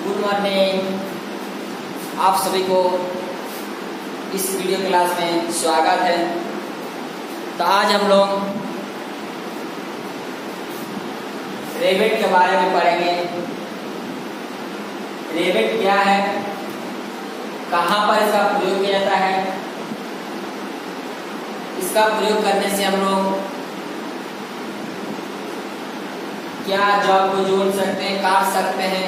Good morning. आप सभी को इस वीडियो क्लास में स्वागत है। तो आज हम लोग रेविट के बारे में पढ़ेंगे। रेविट क्या है, कहाँ पर इसका प्रयोग किया जाता है, इसका प्रयोग करने से हम लोग क्या जॉब को जोड़ सकते हैं, काट सकते हैं,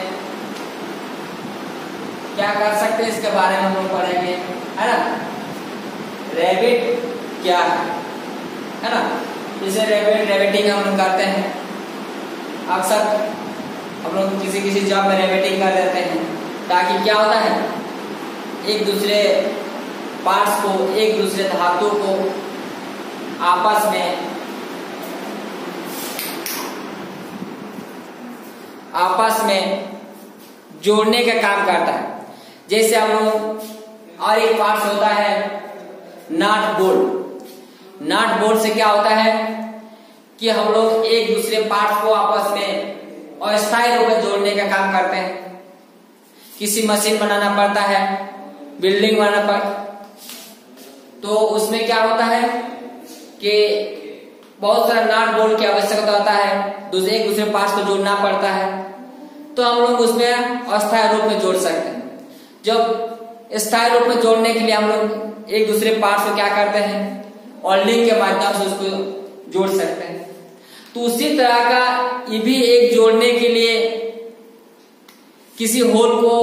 क्या कर सकते हैं, इसके बारे में हम लोग पढ़ेंगे, है ना। रेविट क्या है ना। जैसे रेविटिंग हम लोग करते हैं, अक्सर हम लोग किसी जॉब में रेविटिंग कर देते हैं ताकि क्या होता है, एक दूसरे पार्ट्स को, एक दूसरे धातु को आपस में जोड़ने का काम करता है। जैसे हम लोग और एक पार्ट्स होता है नट बोल्ट। नट बोल्ट से क्या होता है कि हम लोग एक दूसरे पार्ट्स को आपस में अस्थायी रूप में जोड़ने का काम करते हैं। किसी मशीन बनाना पड़ता है, बिल्डिंग बनाना पड़ता, तो उसमें क्या होता है कि बहुत सारा नट बोल्ट की आवश्यकता होता है, एक दूसरे पार्ट्स को जोड़ना पड़ता है। तो हम लोग उसमें अस्थायी रूप में जोड़ सकते हैं। जब स्थायी रूप में जोड़ने के लिए हम लोग एक दूसरे पार्ट्स को क्या करते हैं, वेल्डिंग के माध्यम से उसको जोड़ सकते हैं। तो उसी तरह का ये भी एक जोड़ने के लिए किसी होल को,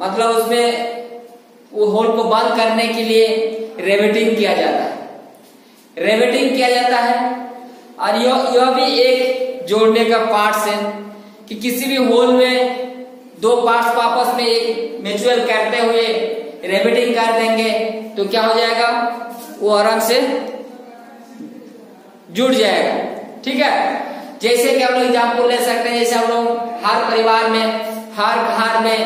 मतलब उसमें वो होल को बंद करने के लिए रेविटिंग किया जाता है। रेविटिंग किया जाता है और यह भी एक जोड़ने का पार्ट्स है कि किसी भी होल में दो पार्ट्स को आपस में एक म्यूचुअल करते हुए रेविटिंग कर देंगे तो क्या हो जाएगा, वो आराम से जुड़ जाएगा। ठीक है। जैसे कि हम लोग एग्जाम्पल ले सकते हैं, जैसे हम लोग हर परिवार में, हर घर में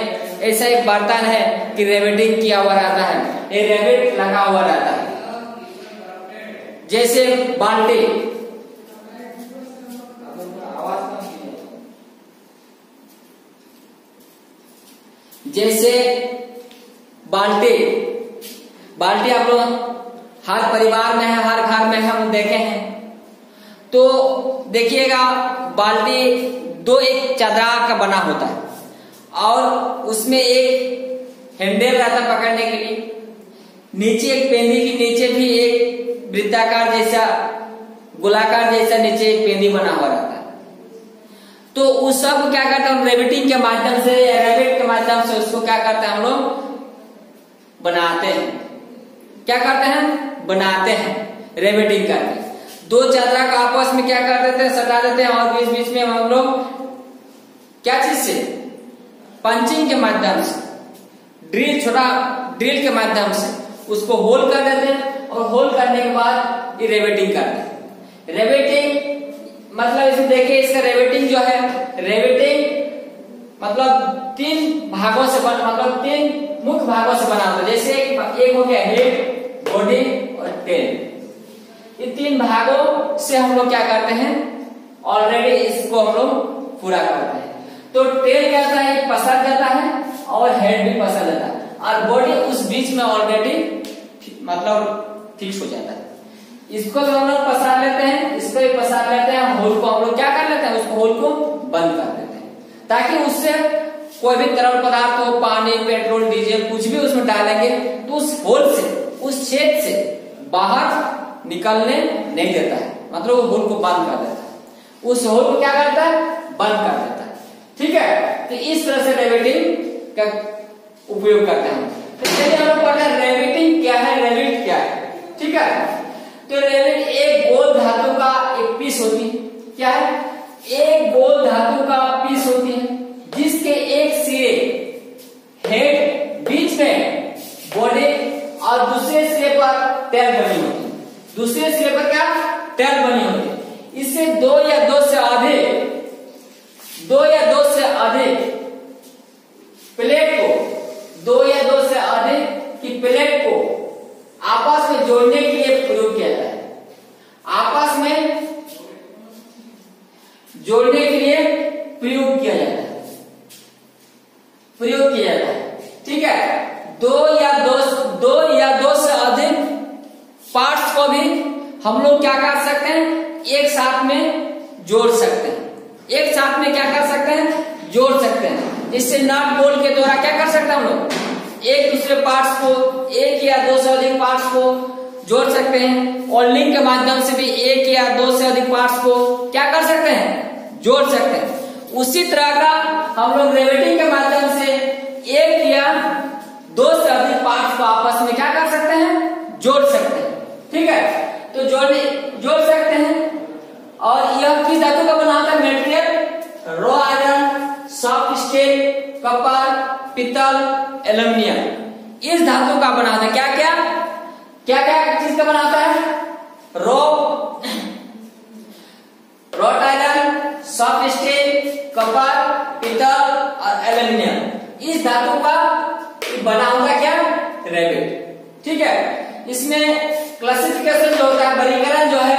ऐसा एक बर्तन है कि रेविटिंग किया हुआ रहता है, ये रेविट लगा हुआ रहता है। जैसे बाल्टी, जैसे बाल्टी आप लोग हर परिवार में है, हर घर में हम देखे हैं। तो देखिएगा बाल्टी एक चादरा का बना होता है और उसमें एक हैंडल रहता है पकड़ने के लिए। नीचे एक पेंदी के नीचे भी एक वृत्ताकार जैसा, गोलाकार जैसा नीचे एक पेंदी बना हुआ रहता है। तो उस सब क्या करते हैं, रेविटिंग के माध्यम से या रेविट के माध्यम से उसको क्या करते हैं, हम लोग बनाते हैं। क्या करते हैं, बनाते हैं रेविटिंग करके। दो चादरा का आपस में क्या कर देते हैं, सटा देते हैं और बीच बीच में हम लोग क्या चीज से, पंचिंग के माध्यम से, छोटा ड्रिल के माध्यम से उसको होल कर देते हैं और होल करने के बाद ये रेविटिंग करते हैं। रेविटिंग मतलब इसमें देखिए, इसका रेविटिंग जो है, रेविटिंग मतलब तीन भागों से मतलब तीन मुख्य भागों से बना होता है। जैसे एक हो गया हेड, बॉडी और टेल। ये तीन भागों से हम लोग क्या करते हैं, ऑलरेडी इसको हम लोग पूरा करते हैं। तो टेल क्या होता है, पसर जाता है और हेड भी पसर जाता है और बॉडी उस बीच में ऑलरेडी मतलब फिक्स हो जाता है। इसको भी हम लोग पसार लेते हैं, इसको भी पसार लेते हैं। होल को हम लोग क्या कर लेते हैं, उसको होल को बंद कर देते हैं ताकि उससे कोई भी तरल पदार्थ हो, पानी, पेट्रोल, डीजल कुछ भी उसमें डालेंगे तो उस होल से, उस छेद से बाहर निकलने नहीं देता है, मतलब वो होल को बंद कर देता है। उस होल को क्या करता है, बंद कर देता है। ठीक है। तो इस तरह से रेविटिंग का उपयोग करते हैं। तो चलिए हम लोग पढ़ते हैं रेविटिंग क्या है, रेविट क्या है। ठीक है। तो रेविट एक गोल धातु का एक पीस होती है। क्या है, एक गोल धातु का पीस होती है जिसके एक सिरे हेड, बीच में बॉडी और दूसरे सिरे पर टेल बनी होती है। दूसरे सिरे पर क्या, टेल बनी होती है। इससे दो या दो से अधिक प्लेट को, दो या दो से अधिक की प्लेट को आपस में जोड़ने के लिए प्रयोग किया जाता है। आपस में जोड़ने के लिए प्रयोग किया जाता है। प्रयोग किया जाता है। ठीक है, दो या दो से अधिक पार्ट्स को भी हम लोग क्या कर सकते हैं, एक साथ में जोड़ सकते हैं। एक साथ में क्या कर सकते हैं, जोड़ सकते हैं। इससे नट बोल्ट के द्वारा क्या कर सकते हैं हम लोग, एक दूसरे पार्ट्स को, एक या दो से अधिक पार्ट्स को जोड़ सकते हैं। और लिंक के माध्यम से भी एक या दो से अधिक पार्ट्स को क्या कर सकते हैं, जोड़ सकते हैं। उसी तरह का हम लोग रिवेटिंग के माध्यम से एक या दो से अधिक पार्ट्स को आपस में क्या कर सकते हैं, जोड़ सकते हैं। ठीक है, तो जोड़ सकते हैं। और यह किस धातु का बना होता है material, raw iron, soft steel, copper, पीतल, एल्युमिनियम, इस धातु का बना होता है। क्या क्या चीज का बना होता है, rod iron, soft steel, copper, पीतल और एल्युमिनियम, इस धातु का बना होता क्या, रेविट। ठीक है, इसमें क्लासिफिकेशन जो होता है, वर्गीकरण जो है,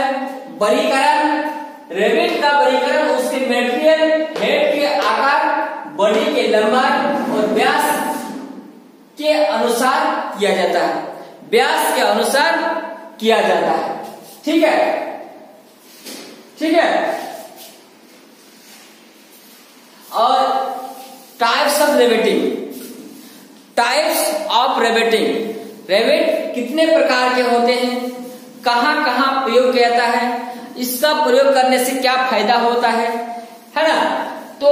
वर्गीकरण रेविट का वर्गीकरण उसके मटेरियल, हेड के आकार, बॉडी के लंबाई और व्यास के अनुसार किया जाता है। व्यास के अनुसार किया जाता है। ठीक है, ठीक है। और types of riveting, types of riveting, rivet कितने प्रकार के होते हैं, कहां कहां प्रयोग किया जाता है, इसका प्रयोग करने से क्या फायदा होता है ना। तो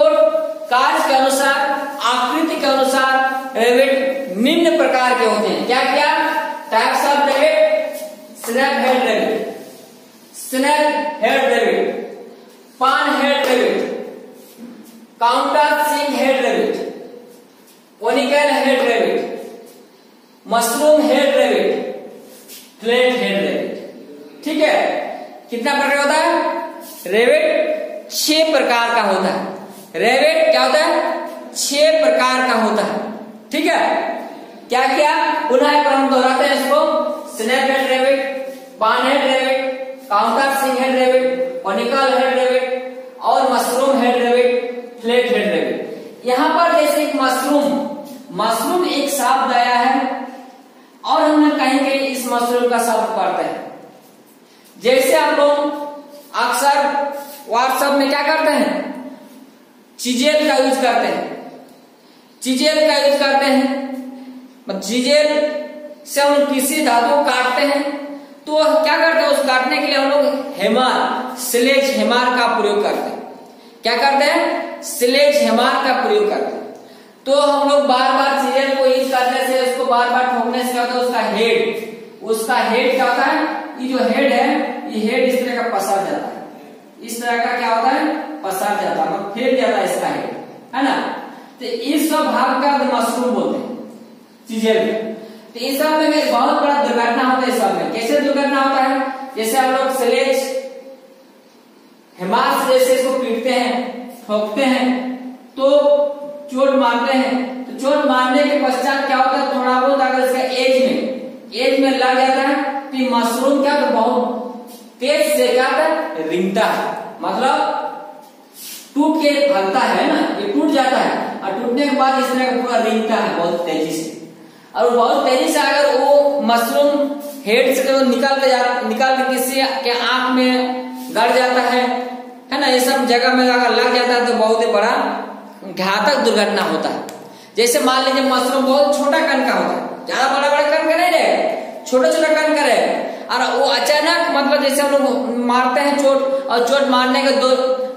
कार्य के अनुसार, आकृति के अनुसार रिवेट निम्न प्रकार के होते हैं। क्या क्या types of rivet, snap head rivet, snap head rivet, pan head rivet, counter sink head rivet, conical head rivet, mushroom head rivet, flat head rivet. ठीक है, कितना प्रकार होता है, रिवेट 6 प्रकार का होता है। रिवेट क्या होता है, 6 प्रकार का होता है। ठीक है, क्या क्या, पुनः एक बार हम दोहराते हैं इसको, snap head rivet, pan head rivet, counter sink head rivet, conical head rivet और mushroom head rivet, flat head rivet. यहां पर जैसे एक मशरूम एक शब्द आया है और हमने कहेंगे इस मशरूम का शब्द पढ़ते हैं। जैसे आप लोग अक्सर व्हाट्सएप में क्या करते हैं, चिजेल का यूज करते हैं, चिजेल का यूज करते हैं। चिजेल से हम किसी धातु को काटते हैं तो क्या करते हैं, उस काटने के लिए हम लोग हेमर, स्लेज हेमर का प्रयोग करते हैं। क्या करते हैं, स्लेज हेमर का प्रयोग करते हैं। तो हम लोग बार बार चिजेल को यूज करने से, उसको बार बार ठोकने से क्या होता है, उसका हेड क्या होता है, ये जो हेड है, ये हेड इस तरह का पसर जाता है, इस तरह का क्या होता है, पसर जाता है, मतलब फैल जाता है इसका हेड, है ना। तो इस सब भाग का मशरूम बोलते हैं चिजेल में। तो इस सब में बहुत बड़ा दुर्घटना होता है। इस सब में कैसे दुर्घटना होता है, जैसे हम लोग स्लेज हेमर से जैसे इसको पीटते हैं, ठोकते हैं तो चोट मारते हैं। तो चोट मारने के पश्चात क्या होता है, थोड़ा बहुत अगर इसका एज में लग जाता है तो ये मशरूम क्या, तो बहुत तेज से क्या है, रिंगता है, मतलब टूट के फलता है ना, ये टूट जाता है और टूटने के बाद इस तरह का पूरा रिंगता है बहुत तेजी से। और बहुत तेजी से अगर वो मशरूम हेड से निकाल के किसी के आंख में गड़ जाता है ना, ये सब जगह में अगर लग जाता है तो बहुत ही बड़ा घातक दुर्घटना होता है। जैसे मान लीजिए मशरूम बहुत छोटा कण का होता है, ज्यादा बड़ा कण का नहीं रहे, छोटा कण का रहे, और वो अचानक मतलब जैसे हम लोग मारते हैं चोट, और चोट मारने के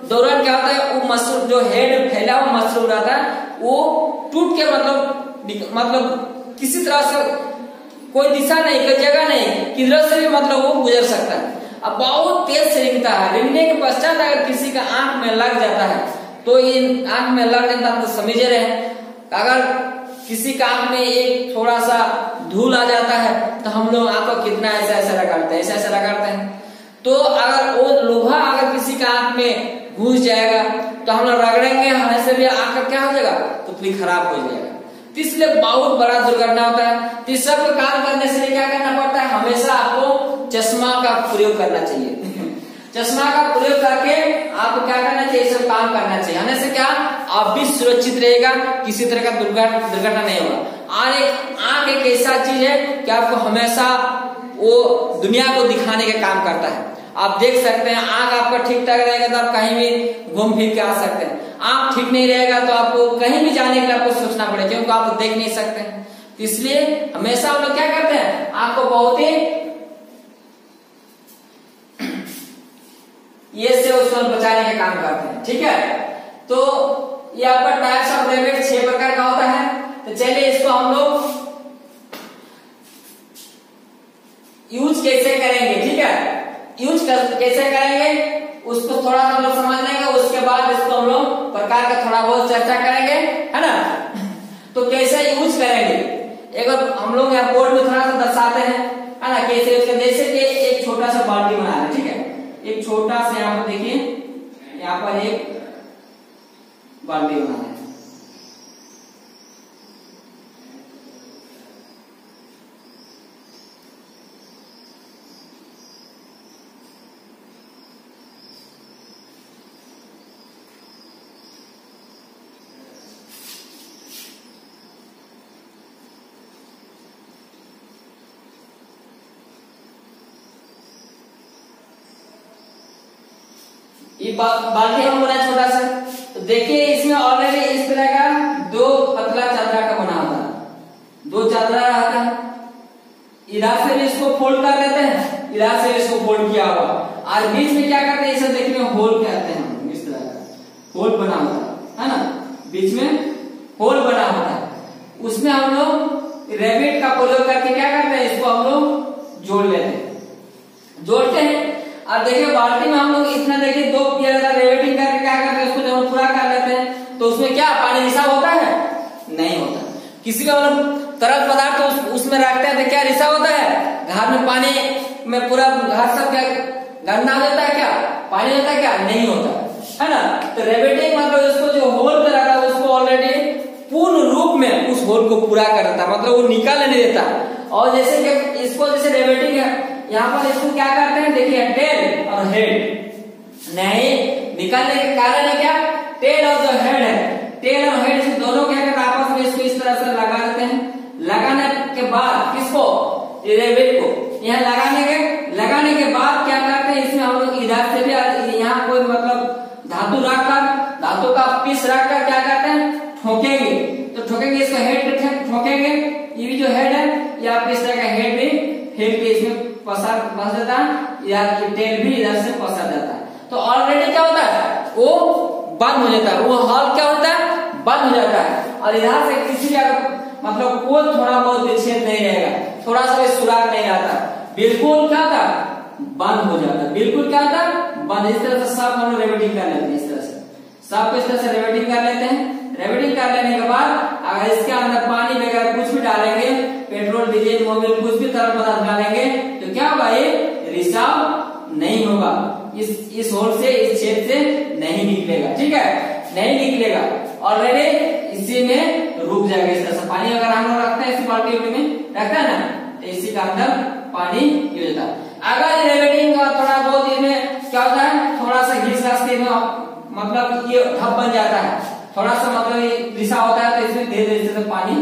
दौरान क्या होता है, वो मशरूम जो हेड फैला हुआ मशरूम रहता है वो टूट के मतलब किसी तरह से कोई दिशा नहीं, कोई जगह नहीं, किधर से भी मतलब वो गुजर सकता है। अब बहुत तेज से रिंगता है, रिंगने के पश्चात अगर किसी का आंख में लग जाता है तो ये आंख में लग जाता है तो समझे रहे, अगर किसी का आंख में एक थोड़ा सा धूल आ जाता है तो हम लोग आंख को कितना ऐसा रगड़ते हैं, ऐसा रगड़ते हैं। तो अगर वो लोहा अगर किसी का आंख में घुस जाएगा तो हम लोग रगड़ेंगे, ऐसे भी आंख का क्या हो जाएगा, पुतली खराब हो जाएगा। तो इसलिए बहुत बड़ा दुर्घटना होता है। तो इस सब काम करने से क्या करना पड़ता है, हमेशा आपको चश्मा का प्रयोग करना चाहिए। चश्मा का प्रयोग करके आपको क्या करना चाहिए, सब काम करना चाहिए। आने से क्या आप भी सुरक्षित रहेगा, किसी तरह का दुर्घटना नहीं होगा। और एक आंख एक ऐसा चीज है कि आपको हमेशा वो दुनिया को दिखाने का काम करता है। आप देख सकते हैं आंख आपका ठीक ठाक रहेगा तो आप कहीं भी घूम फिर के आ सकते हैं। आंख ठीक नहीं रहेगा तो आपको कहीं भी जाने के लिए आपको सोचना पड़ेगा, क्योंकि आप देख नहीं सकते हैं। इसलिए हमेशा हम लोग क्या करते हैं, आंख को बहुत ही ये से उसको बचाने का काम करते हैं। ठीक है, तो ये आपका टाइप्स ऑफ रेबिट 6 प्रकार का होता है। तो चलिए इसको हम लोग यूज कैसे करेंगे, ठीक है, कैसे करेंगे उसको थोड़ा सा हम लोग समझ लेंगे। उसके बाद इसको हम लोग प्रकार का थोड़ा बहुत चर्चा करेंगे, है ना। तो कैसे यूज करेंगे, एक बार हम लोग यहाँ बोर्ड में थोड़ा सा दर्शाते हैं, है ना, कैसे यूज करेंगे। जैसे कि एक छोटा सा बाल्टी बना है, ठीक है, एक छोटा सा यहाँ पर देखिए, यहाँ पर एक बाल्टी बना है। ये बाल्टी हम बना छोटा सा, तो देखिए इसमें ऑलरेडी इस तरह का 2 पतला चादरा का बना होता है, 2 चादरा आता है। इधर से भी इसको फोल्ड कर देते हैं, इधर से इसको फोल्ड किया हुआ, और बीच में क्या करते हैं, इसे देखने में होल कहते हैं। इस तरह का होल बना होता है ना, बीच में होल बना होता है। उसमें हम लोग रैबिट का प्रयोग करके क्या करते हैं, इसको हम लोग जोड़ लेते हैं, जोड़ते हैं। अब देखिए बाल्टी में हम लोग इतना देखिए 2 रेवेटिंग करके क्या करते हैं, उसको जब हम पूरा कर लेते हैं तो उसमें क्या पानी रिसाव होता है, नहीं होता। किसी का मतलब तरल पदार्थ उसमें रखते हैं तो क्या रिसाव होता है, घर में पानी में पूरा घर सब क्या गंदा हो जाता है, क्या पानी होता है, क्या नहीं होता है ना। तो रेवेटिंग मतलब इसको जो होल कर रहा है उसको ऑलरेडी पूर्ण रूप में उस होल को पूरा कर देता है, मतलब वो निकाल नहीं देता। और जैसे कि इसको जैसे रेवेटिंग है, यहाँ पर इसको क्या करते हैं, देखिए टेल और हेड नहीं निकालने के कारण है क्या, टेल और जो हेड है, टेल और हेड से दोनों क्या करते हैं आपस में इसको इस तरह से लगा देते हैं। लगाने के बाद किसको, रेबिट को यहाँ लगाने के बाद क्या करते हैं, इसमें हम लोग इधर से भी यहाँ कोई मतलब धातु रखकर, धातु का पीस रखकर क्या करते हैं, ठोकेंगे। तो ठोकेंगे इसको हेड ठोकेंगे, ये भी जो हेड है या इस तरह का हेड भी फेंक के इसमें फंस जाता है, या टेल भी इधर से फंसा जाता है। तो ऑलरेडी क्या होता है, वो बंद हो जाता है, वो हॉल क्या होता है, बंद हो जाता है। और इधर से किसी का मतलब कोई थोड़ा बहुत विच्छेद नहीं रहेगा, थोड़ा सा भी सुराग नहीं आता, बिल्कुल क्या था, बंद हो जाता है, बिल्कुल क्या था, बंद। इस तरह से सब हम लोग रेवेटिंग कर लेते हैं, इस तरह से सब इस तरह से रेवेटिंग कर लेते हैं। रेवेटिंग कर लेने के बाद अगर इसके अंदर पानी वगैरह कुछ भी डालेंगे, पेट्रोल डीजल मोबिल कुछ भी तरल पदार्थ डालेंगे तो क्या होगा, ये रिसाव नहीं होगा, इस होल से, इस छेद से नहीं निकलेगा, ठीक है, नहीं निकलेगा, ऑलरेडी इसी में रुक जाएगा। इस तरह से पानी अगर हम लोग रखते हैं इसी बाल्टी में रखता है ना, तो इसी का अंदर पानी गिर जाता है। अगर रेवेटिंग का थोड़ा बहुत इसमें क्या होता है, थोड़ा सा घिस रास्ते में मतलब ये ढप बन जाता है, थोड़ा सा मतलब रिसा होता है, तो इसमें धीरे धीरे से पानी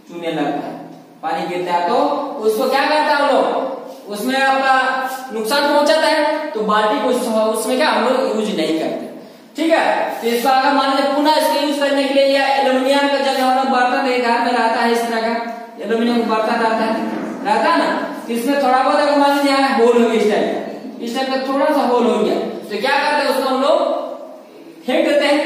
चूने लगता है, पानी गिरता है, तो उसको क्या करता है हम लोग, उसमें आपका नुकसान पहुंचाता है, तो बाल्टी को उसमें क्या हम लोग यूज नहीं करते, ठीक है। तो इसको अगर मान लीजिए पुनः इसको यूज करने के लिए, या एल्यूमिनियम का जब हम लोग बर्तन घर में रहता है, इस तरह का एल्यूमिनियम का बर्तन रहता है ना, तो इसमें थोड़ा बहुत अगर मान लीजिए यहाँ होल हो गया, इस टाइप का थोड़ा सा होल हो गया, तो क्या करते हैं, उसको हम लोग फेंक देते हैं,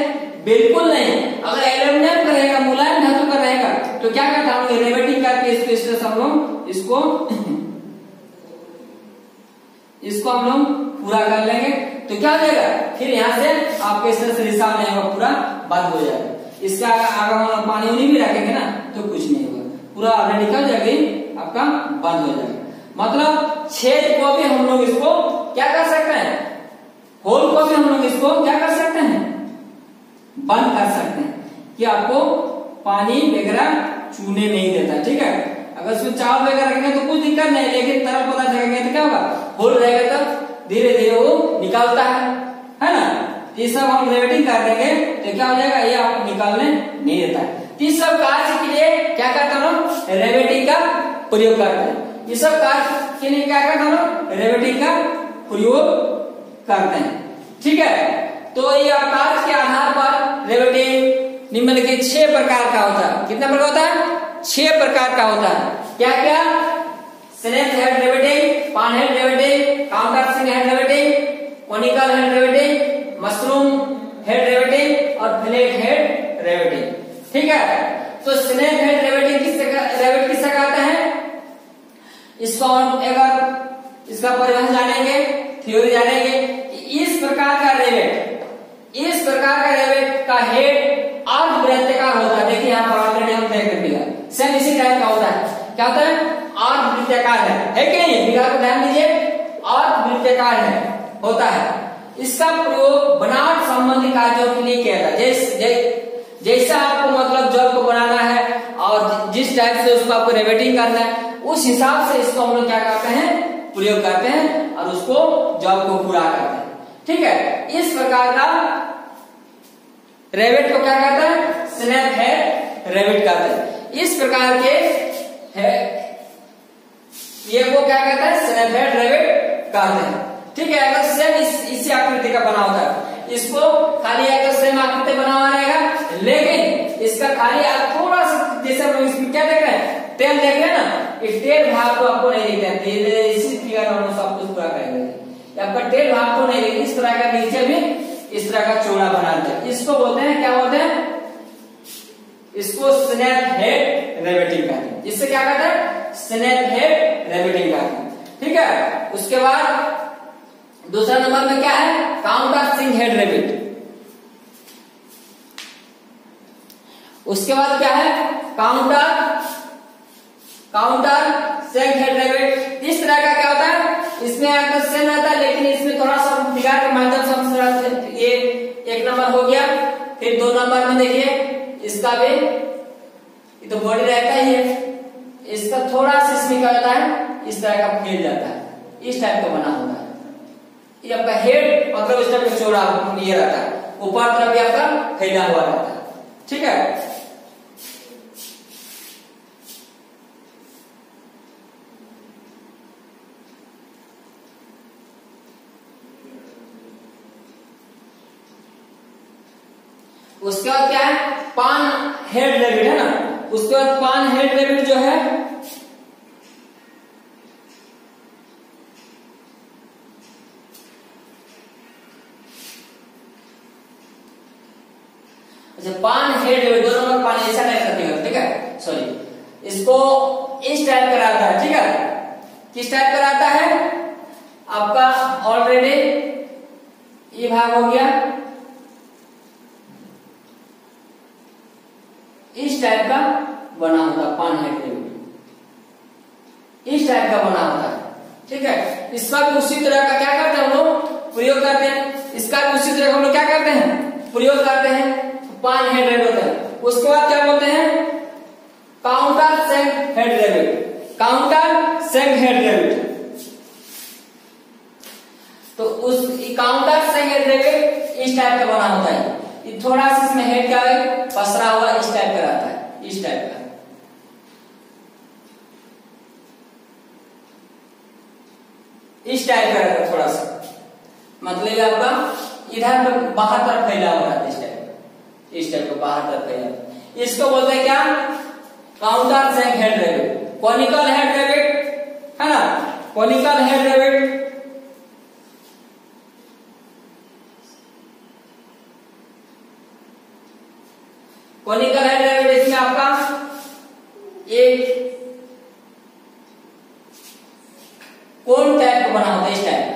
बिल्कुल नहीं। अगर एल्यूमिनियम का रहेगा, मुलायम धातु का रहेगा, तो क्या करते हैं हम लोग रेवेटिंग करके इसको इस तरह से हम लोग इसको हम लोग पूरा कर लेंगे, तो क्या हो जाएगा, फिर यहाँ से आपके इस तरह से रिसाव नहीं होगा, पूरा बंद हो जाएगा। इसका अगर हम पानी उनी भी रखेंगे ना तो कुछ नहीं होगा, पूरा ऑलरेडी क्या हो जाएगा, आपका बंद हो जाएगा। मतलब छेद को भी हम लोग इसको क्या कर सकते हैं, होल को भी हम लोग इसको क्या कर सकते हैं, बंद कर सकते हैं, कि आपको पानी वगैरह चूने नहीं देता, ठीक है। अगर उसमें चावल वगैरह रखेंगे तो कुछ दिक्कत नहीं, लेकिन तरल पदार्थ रखेंगे तो क्या होगा, होल रहेगा तो धीरे धीरे वो निकलता है ना। ये सब हम रेवेटिंग कर देंगे तो क्या हो जाएगा, ये आप निकालने नहीं देता है। तो इस सब कार्य के लिए क्या करते हैं हम, रेवेटिंग का प्रयोग करते हैं। ये सब कार्य के लिए क्या करते हैं हम, रेवेटिंग का प्रयोग करते हैं। ठीक है, तो ये कार्य के आधार पर रेवेटिंग निम्नलिखित 6 प्रकार का होता है। कितना प्रकार होता है, 6 प्रकार का होता है। क्या क्या, snake head riveting, pan head riveting, counter sink head riveting, conical head riveting, mushroom head riveting और फ्लैट हेड रेवेटिंग। ठीक है, तो स्नेक हेड रेवेटिंग किससे कहते हैं, इसको हम अगर इसका परिभाषा जानेंगे, थ्योरी जानेंगे कि इस प्रकार का रेवेट का हेड अर्धवृत्ताकार होता है। देखिए यहाँ पर ऑलरेडी हम देख लिया, सेम इसी टाइप का होता है। क्या होता है, अर्धवृत्ताकार है कि नहीं, फिगर को ध्यान दीजिए, अर्धवृत्ताकार है होता है। इसका प्रयोग बनावट संबंधी कार्यों के लिए किया जाता है। जैसा आपको मतलब जॉब को बनाना है और जिस टाइप से उसको आपको रेवेटिंग करना है, उस हिसाब से इसको हम लोग क्या करते हैं, प्रयोग करते हैं और उसको जॉब को पूरा करते हैं। ठीक है, इस प्रकार का रेवेट को क्या कहते हैं, स्नैप हेड रेवेट कहते हैं। इस प्रकार के ये को क्या कहते हैं, स्नैप हेड रेवेट कहते हैं। ठीक है, अगर सेम इसी आकृति का बना होता है, इसको खाली अगर सेम आकृति बना हुआ रहेगा, लेकिन इसका खाली आप थोड़ा सा, जैसे हम इसमें क्या देख रहे हैं, टेल देख रहे हैं ना, इस टेल भाग को आपको नहीं दिखता है। इसी फिगर में हम सब कुछ पूरा करेंगे। आपका टेल भाग को नहीं दिखता, इस तरह का नीचे भी इस तरह का चौड़ा बना दिया, इसको बोलते हैं, क्या बोलते हैं, इसको स्नैप हेड रेवेटिंग कहते हैं। इससे क्या कहते हैं, स्नैप हेड रेवेटिंग कहते हैं। ठीक है, उसके बाद दूसरा नंबर में क्या है, काउंटर सिंग हेड रेवेट। उसके बाद क्या है, काउंटर सिंग हेड रेवेट। इस तरह का क्या होता है, इसमें आपका सेम रहता है, लेकिन इसमें थोड़ा सा फिगर के माध्यम से ये 1 नंबर हो गया। फिर 2 नंबर में देखिए, इसका भी ये तो बॉडी रहता ही है, इसका थोड़ा सा इसमें क्या होता है, इस तरह का फैल जाता है, इस टाइप का बना होता है। ये आपका हेड मतलब इस टाइप का चौड़ा ये रहता है, ऊपर तरफ भी आपका फैला हुआ रहता है। ठीक है, उसके बाद क्या है, पान हेड रेवेट है ना। उसके बाद पान हेड रेवेट जो है, अच्छा पान हेड रेवेट 2 नंबर पान ऐसा टाइप करते हैं। ठीक है, सॉरी, इसको इस टाइप का रहता है। ठीक है, किस टाइप का रहता है, आपका ऑलरेडी ये भाग हो गया, इस टाइप का बना होता है पान हेड रेवेट, इस टाइप का बना होता है। ठीक है, इसका भी उसी तरह का क्या करते हैं हम लोग, प्रयोग करते हैं। इसका भी उसी तरह हम लोग क्या करते हैं, प्रयोग करते हैं, पान हेड रेवेट होता है। उसके बाद क्या बोलते हैं, counter Seng head रेवेट, counter Seng head रेवेट। तो उस काउंटर सेंग हेड रेवेट इस टाइप का बना होता है। ये थोड़ा सा इसमें हेड क्या है, पसरा हुआ इस टाइप का रहता है, इस टाइप का, इस टाइप का रहता है थोड़ा सा, मतलब आपका इधर बाहर तरफ फैला हुआ रहता है, इस टाइप का बाहर तरफ फैला। इसको बोलते हैं क्या, counter Seng head रेवेट। Conical head रेवेट है ना, कोनिकल हेड रेवेट, कोनिकल हेड रेवेट, इसमें आपका एक कोन टाइप का बना होता है, इस टाइप का।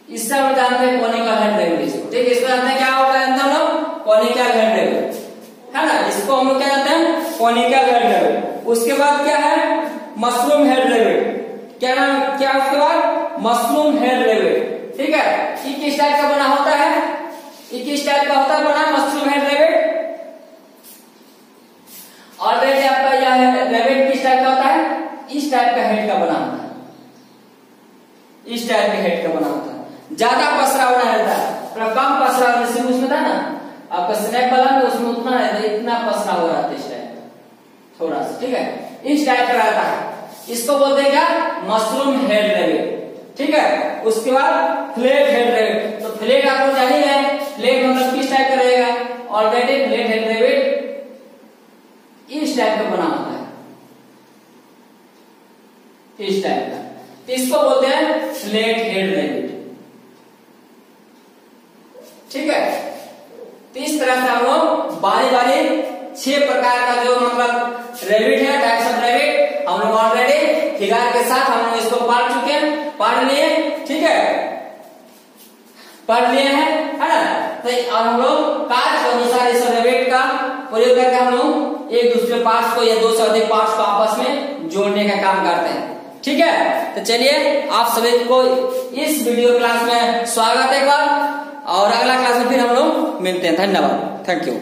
इससे हम जानते हैं कोनिकल हेड रेवेट इसको। ठीक है, इसमें जानते हैं क्या होता है, हम लोग कोनिकल हेड रेवेट है ना, इसको हम लोग क्या जानते हैं, कोनिकल हेड रेवेट। उसके बाद क्या है, मशरूम हेड रेवेट। क्या नाम, क्या उसके बाद, मशरूम हेड रेवेट। ठीक है, ये किस टाइप का बना होता है, ये किस टाइप का होता है बना, मशरूम हेड रेवेट। ऑलरेडी आपका यह रेवेट किस टाइप का होता है, इस टाइप का हेड का बना होता है, इस टाइप के हेड का बना होता है। ज्यादा पसरा होना रहता है, थोड़ा कम पसरा होने से उसमें था ना आपका स्नैप वाला में, उसमें उतना रहता है, इतना पसरा हो रहा था इस टाइप का थोड़ा सा, ठीक है, इस टाइप का रहता है। इसको बोलते हैं क्या, मशरूम हेड रैबिट, ठीक है। उसके बाद फ्लैट हेड रैबिट, तो फ्लैट आप लोग जान ही गए, फ्लैट मतलब किस टाइप का रहेगा, ऑलरेडी फ्लैट हेड रैबिट इस टाइप का बना होता है, इस टाइप का, इसको बोलते हैं फ्लैट हेड रैबिट, ठीक है। तो इस तरह से हम लोग बारी बारी 6 प्रकार का जो मतलब रैबिट है, टाइप्स ऑफ रैबिट, हम लोग ऑलरेडी फिगर के साथ हम लोग इसको पढ़ चुके हैं, पढ़ लिए, ठीक है, पढ़ लिए हैं, है ना। तो अब हम लोग कार्य के अनुसार इस रैबिट का प्रयोग करके हम लोग एक दूसरे पार्ट्स को या 2 से अधिक पार्ट्स को आपस में जोड़ने का काम करते हैं, ठीक है। तो चलिए आप सभी को इस वीडियो क्लास में स्वागत है एक बार, और अगला क्लास में फिर हम लोग मिलते हैं। धन्यवाद, थैंक यू।